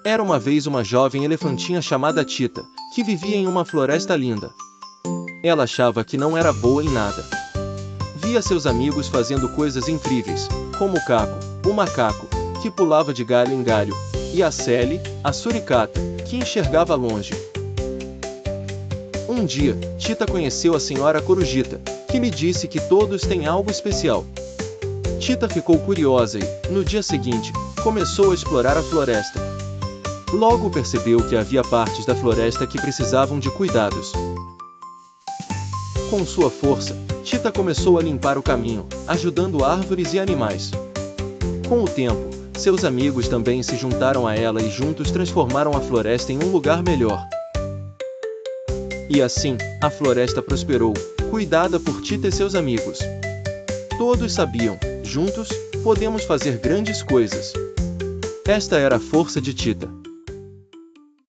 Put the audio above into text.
Era uma vez uma jovem elefantinha chamada Tita, que vivia em uma floresta linda. Ela achava que não era boa em nada. Via seus amigos fazendo coisas incríveis, como o Caco, o macaco, que pulava de galho em galho, e a Sally, a suricata, que enxergava longe. Um dia, Tita conheceu a senhora Corujita, que lhe disse que todos têm algo especial. Tita ficou curiosa e, no dia seguinte, começou a explorar a floresta. Logo percebeu que havia partes da floresta que precisavam de cuidados. Com sua força, Tita começou a limpar o caminho, ajudando árvores e animais. Com o tempo, seus amigos também se juntaram a ela e juntos transformaram a floresta em um lugar melhor. E assim, a floresta prosperou, cuidada por Tita e seus amigos. Todos sabiam, juntos, podemos fazer grandes coisas. Esta era a força de Tita.